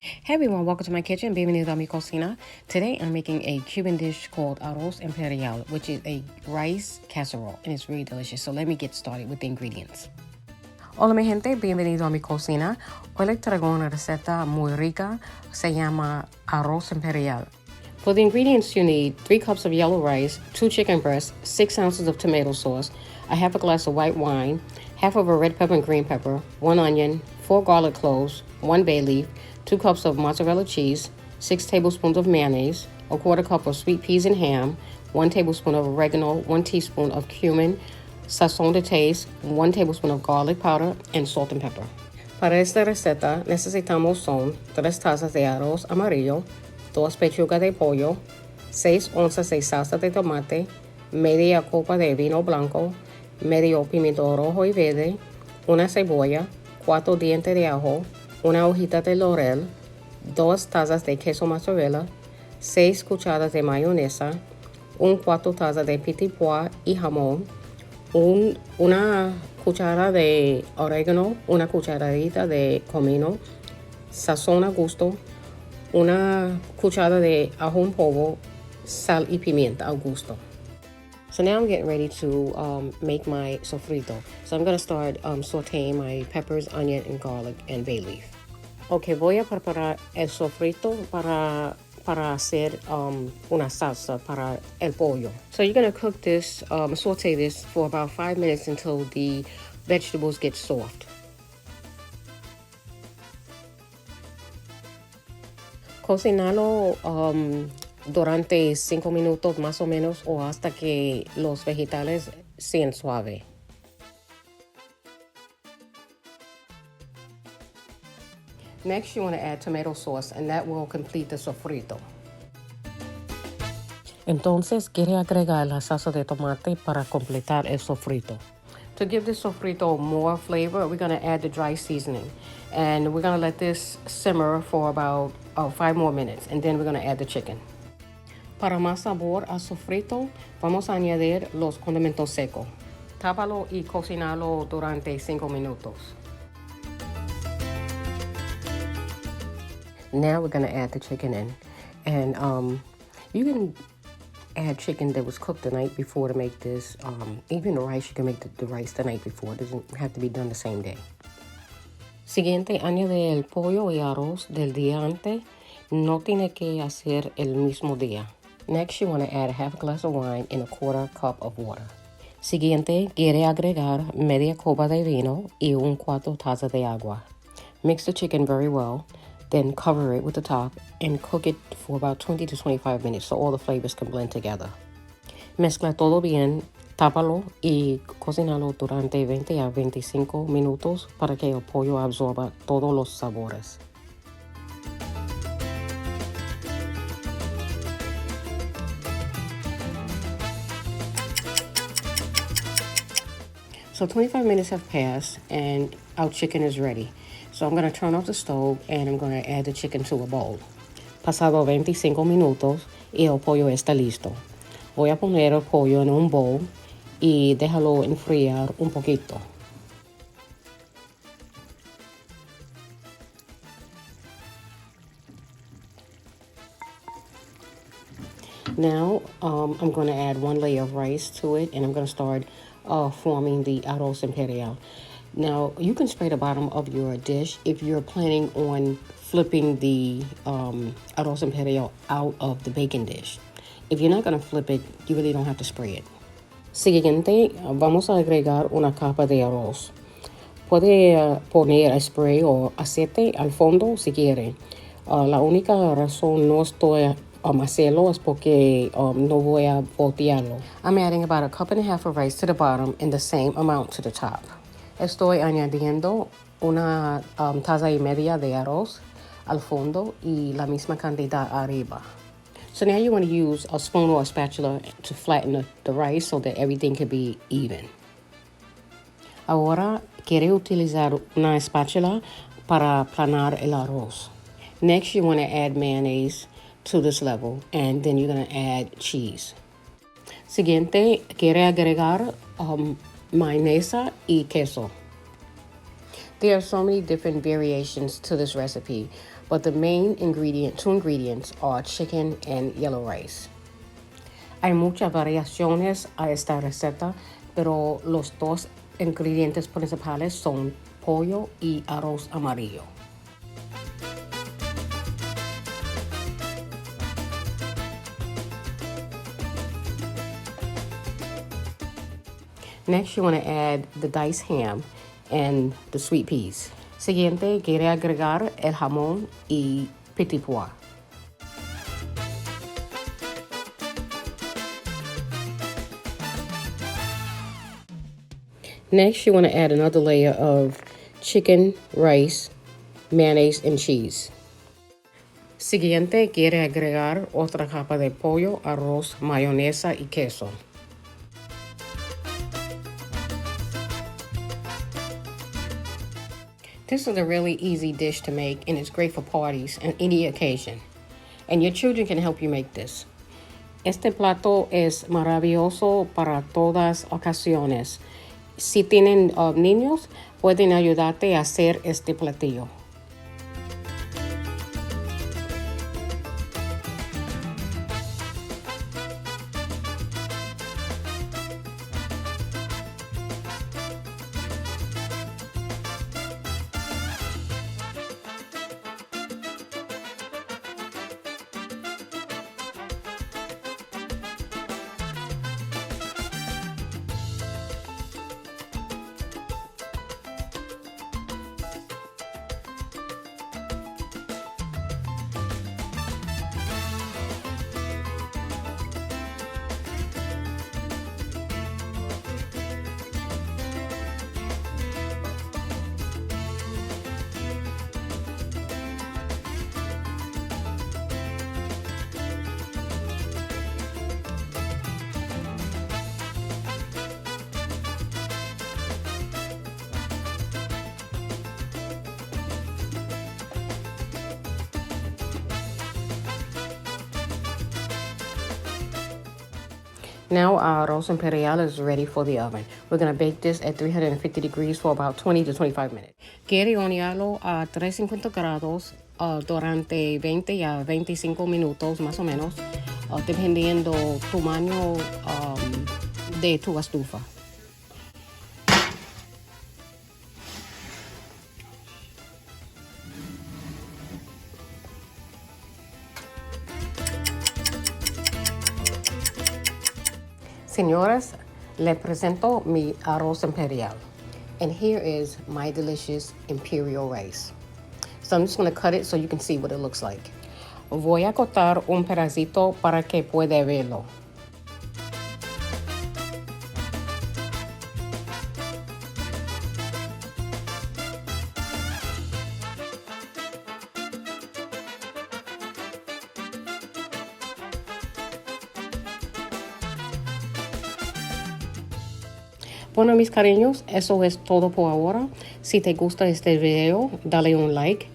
Hey everyone, welcome to my kitchen. Bienvenido a mi cocina. Today I'm making a Cuban dish called Arroz Imperial, which is a rice casserole, and it's really delicious. So let me get started with the ingredients. Hola mi gente, bienvenido a mi cocina. Hoy les traigo una receta muy rica, se llama Arroz Imperial. For the ingredients you need 3 cups of yellow rice, 2 chicken breasts, 6 ounces of tomato sauce, a half a glass of white wine, half of a red pepper and green pepper, 1 onion, 4 garlic cloves, 1 bay leaf, 2 cups of mozzarella cheese, 6 tablespoons of mayonnaise, a quarter cup of sweet peas and ham, 1 tablespoon of oregano, 1 teaspoon of cumin, Sazon to taste, 1 tablespoon of garlic powder, and salt and pepper. Para esta receta necesitamos son 3 tazas de arroz amarillo, 2 pechugas de pollo, 6 onzas de salsa de tomate, media copa de vino blanco, medio pimiento rojo y verde, una cebolla, 4 dientes de ajo, una hojita de Laurel, 2 tazas de queso mozzarella, 6 cucharadas de mayonesa, 1/4 taza de piti y jamón, una cuchara de orégano, una cucharadita de comino, sazón a gusto, una cuchara de ajo en polvo, sal y pimienta al gusto. So now I'm getting ready to make my sofrito. So I'm going to start sauteing my peppers, onion, and garlic, and bay leaf. Ok, voy a preparar el sofrito para hacer una salsa para el pollo. So you're going to cook this, saute this for about 5 minutes until the vegetables get soft. Cocinarlo durante 5 minutos más o menos o hasta que los vegetales sean suaves. Next, you want to add tomato sauce, and that will complete the sofrito. Entonces, quiere agregar la salsa de tomate para completar el sofrito. To give this sofrito more flavor, we're going to add the dry seasoning. And we're going to let this simmer for about 5 more minutes, and then we're going to add the chicken. Para más sabor al sofrito, vamos a añadir los condimentos secos. Tápalo y cocinalo durante 5 minutos. Now we're going to add the chicken in. And you can add chicken that was cooked the night before to make this. Even the rice, you can make the rice the night before. It doesn't have to be done the same day. Siguiente, añade el pollo y arroz del día antes. No tiene que hacer el mismo día. Next, you want to add a half a glass of wine and a quarter cup of water. Siguiente, quiere agregar media copa de vino y 1/4 taza de agua. Mix the chicken very well. Then cover it with the top and cook it for about 20 to 25 minutes so all the flavors can blend together. Mezcla todo bien, tápalo y cocínalo durante 20 a 25 minutos para que el pollo absorba todos los sabores. So 25 minutes have passed and our chicken is ready. So I'm going to turn off the stove and I'm going to add the chicken to a bowl. Pasado 25 minutos y el pollo está listo. Voy a poner el pollo en un bowl y déjalo enfriar un poquito. Now I'm going to add 1 layer of rice to it and I'm going to start forming the Arroz Imperial. Now, you can spray the bottom of your dish if you're planning on flipping the Arroz Imperial out of the baking dish. If you're not going to flip it, you really don't have to spray it. Siguiente, vamos a agregar una capa de arroz. Puede poner spray o aceite al fondo si quiere. La única razón no estoy hacerlo es porque no voy a voltearlo. I'm adding about a cup and a half of rice to the bottom and the same amount to the top. Estoy añadiendo una taza y media de arroz al fondo y la misma cantidad arriba. So now you want to use a spoon or a spatula to flatten the rice so that everything can be even. Ahora quiere utilizar una spatula para aplanar el arroz. Next, you want to add mayonnaise to this level and then you're going to add cheese. Siguiente, quiere agregar mayonesa y queso. There are so many different variations to this recipe, but the main two ingredients are chicken and yellow rice. Hay muchas variaciones a esta receta, pero los dos ingredientes principales son pollo y arroz amarillo. Next, you want to add the diced ham and the sweet peas. Siguiente, quiere agregar el jamón y petit pois. Next, you want to add another layer of chicken, rice, mayonnaise, and cheese. Siguiente, quiere agregar otra capa de pollo, arroz, mayonesa y queso. This is a really easy dish to make, and it's great for parties and any occasion. And your children can help you make this. Este plato es maravilloso para todas ocasiones. Si tienen niños, pueden ayudarte a hacer este platillo. Now our arroz imperial is ready for the oven. We're going to bake this at 350 degrees for about 20 to 25 minutes. Quiere hornearlo a 350 grados durante 20 a 25 minutos más o menos, dependiendo tamaño de tu estufa. Señoras, les presento mi arroz imperial. And here is my delicious imperial rice. So I'm just going to cut it so you can see what it looks like. Voy a cortar un pedacito para que pueda verlo. Bueno, mis cariños, eso es todo por ahora. Si te gusta este video, dale un like,